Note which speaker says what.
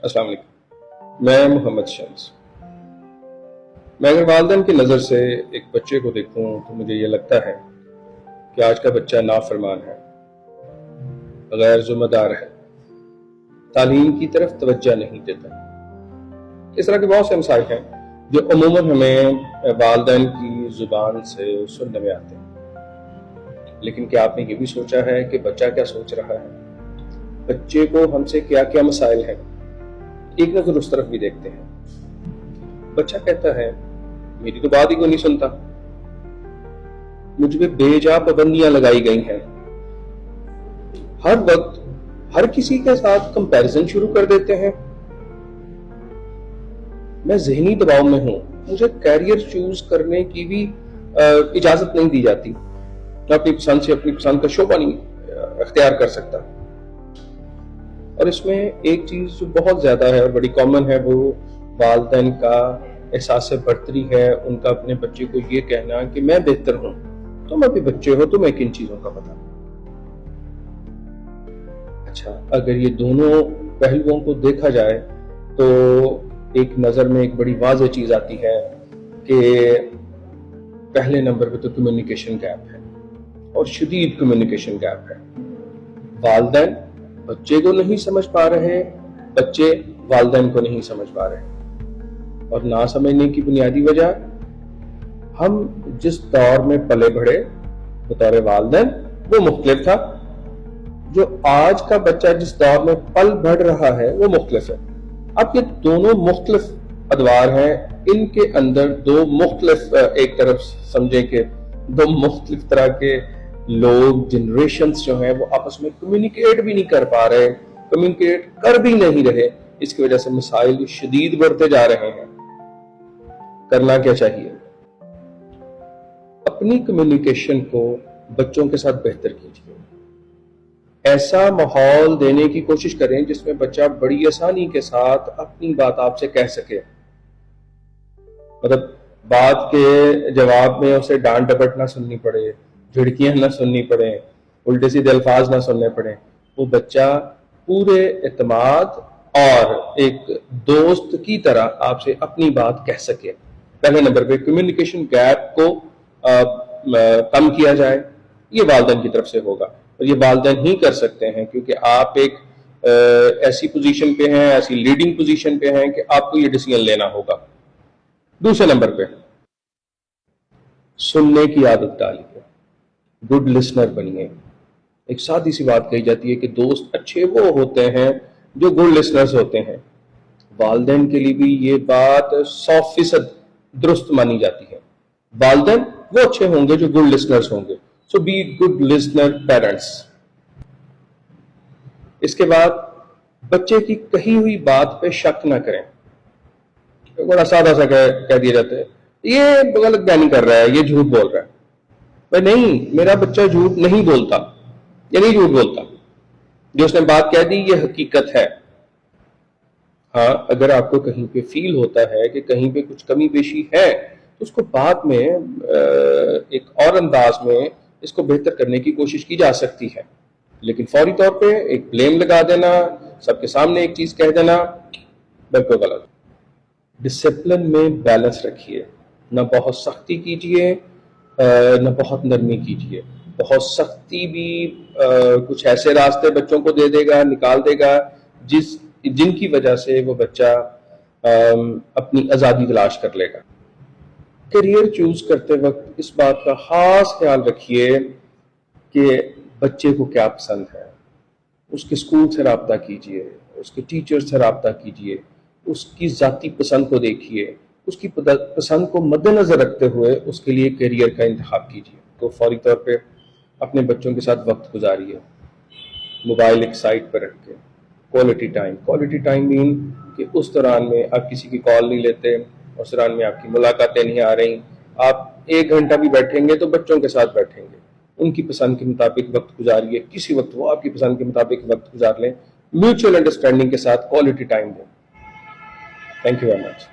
Speaker 1: السلام علیکم، میں محمد شمس۔ میں اگر والدین کی نظر سے ایک بچے کو دیکھوں تو مجھے یہ لگتا ہے کہ آج کا بچہ نافرمان ہے، غیر ذمہ دار ہے، تعلیم کی طرف توجہ نہیں دیتا۔ اس طرح کے بہت سے مسائل ہیں جو عموماً ہمیں والدین کی زبان سے سننے میں آتے ہیں، لیکن کیا آپ نے یہ بھی سوچا ہے کہ بچہ کیا سوچ رہا ہے؟ بچے کو ہم سے کیا کیا مسائل ہیں؟ ایک نظر اس طرف بھی دیکھتے ہیں۔ بچہ کہتا ہے میری تو بات ہی کوئی نہیں سنتا، مجھ پہ بے جا پابندیاں لگائی گئی ہیں، ہر وقت ہر کسی کے ساتھ کمپیریزن شروع کر دیتے ہیں، میں ذہنی دباؤ میں ہوں، مجھے کیریئر چوز کرنے کی بھی اجازت نہیں دی جاتی، میں اپنی پسند سے اپنی پسند کا شعبہ نہیں اختیار کر سکتا۔ اور اس میں ایک چیز جو بہت زیادہ ہے اور بڑی کامن ہے، وہ والدین کا احساس برتری ہے، ان کا اپنے بچے کو یہ کہنا کہ میں بہتر ہوں، تم ابھی بچے ہو، تمہیں کن چیزوں کا پتہ۔ اچھا، اگر یہ دونوں پہلوؤں کو دیکھا جائے تو ایک نظر میں ایک بڑی واضح چیز آتی ہے کہ پہلے نمبر پہ تو کمیونیکیشن گیپ ہے، اور شدید کمیونیکیشن گیپ ہے۔ والدین بچے کو نہیں سمجھ پا رہے، بچے والدین کو نہیں سمجھ پا رہے، اور نہ سمجھنے کی بنیادی وجہ ہم جس دور میں پلے بڑھے بطور والدین وہ مختلف تھا، جو آج کا بچہ جس دور میں پل بڑھ رہا ہے وہ مختلف ہے۔ اب یہ دونوں مختلف ادوار ہیں، ان کے اندر دو مختلف ایک طرف سمجھیں کہ دو مختلف طرح کے لوگ، جنریشنز جو ہیں وہ آپس میں کمیونیکیٹ بھی نہیں کر پا رہے، کمیونیکیٹ کر بھی نہیں رہے، اس کی وجہ سے مسائل شدید بڑھتے جا رہے ہیں۔ کرنا کیا چاہیے؟ اپنی کمیونیکیشن کو بچوں کے ساتھ بہتر کیجیے، ایسا ماحول دینے کی کوشش کریں جس میں بچہ بڑی آسانی کے ساتھ اپنی بات آپ سے کہہ سکے، مطلب بات کے جواب میں اسے ڈانٹ ڈپٹ نہ سننی پڑے، جھڑکیاں نہ سننی پڑے، الٹے سیدھے الفاظ نہ سننے پڑے، وہ بچہ پورے اعتماد اور ایک دوست کی طرح آپ سے اپنی بات کہہ سکے۔ پہلے نمبر پہ کمیونیکیشن گیپ کو کم کیا جائے، یہ والدین کی طرف سے ہوگا، اور یہ والدین ہی کر سکتے ہیں، کیونکہ آپ ایک ایسی پوزیشن پہ ہیں، ایسی لیڈنگ پوزیشن پہ ہیں کہ آپ کو یہ ڈیسیژن لینا ہوگا۔ دوسرے نمبر پہ سننے کی عادت ڈالیے، گڈ لسنر بنیے۔ ایک سادی سی بات کہی جاتی ہے کہ دوست اچھے وہ ہوتے ہیں جو گڈ لسنرز ہوتے ہیں۔ والدین کے لیے بھی یہ بات 100% درست مانی جاتی ہے، والدین وہ اچھے ہوں گے جو گڈ لسنرز ہوں گے۔ سو بی گڈ لسنر پیرنٹس۔ اس کے بعد بچے کی کہی ہوئی بات پہ شک نہ کریں، بڑا سادہ سا کہہ دیا جاتا ہے یہ غلط بیانی کر رہا ہے، یہ جھوٹ بول رہا ہے۔ بھائی نہیں، میرا بچہ جھوٹ نہیں بولتا، یہ نہیں جھوٹ بولتا، جو اس نے بات کہہ دی یہ حقیقت ہے۔ ہاں، اگر آپ کو کہیں پہ فیل ہوتا ہے کہ کہیں پہ کچھ کمی بیشی ہے تو اس کو بعد میں ایک اور انداز میں اس کو بہتر کرنے کی کوشش کی جا سکتی ہے، لیکن فوری طور پہ ایک بلیم لگا دینا، سب کے سامنے ایک چیز کہہ دینا، بالکل غلط۔ ڈسپلن میں بیلنس رکھیے، نہ بہت سختی کیجیے نہ بہت نرمی کیجیے۔ بہت سختی بھی کچھ ایسے راستے بچوں کو دے دے گا، نکال دے گا جن کی وجہ سے وہ بچہ اپنی آزادی تلاش کر لے گا۔ کیریئر چوز کرتے وقت اس بات کا خاص خیال رکھیے کہ بچے کو کیا پسند ہے، اس کے اسکول سے رابطہ کیجیے، اس کے ٹیچر سے رابطہ کیجیے، اس کی ذاتی پسند کو دیکھیے، اس کی پسند کو مد نظر رکھتے ہوئے اس کے لیے کیریئر کا انتخاب کیجیے۔ تو فوری طور پہ اپنے بچوں کے ساتھ وقت گزاریے، موبائل ایک سائٹ پر رکھ کے۔ کوالٹی ٹائم مین کہ اس دوران میں آپ کسی کی کال نہیں لیتے، اس دوران میں آپ کی ملاقاتیں نہیں آ رہی، آپ 1 گھنٹہ بھی بیٹھیں گے تو بچوں کے ساتھ بیٹھیں گے، ان کی پسند کے مطابق وقت گزاریے، کسی وقت وہ آپ کی پسند کے مطابق وقت گزار لیں، میوچل انڈرسٹینڈنگ کے ساتھ کوالٹی ٹائم دیں۔ Thank you very much.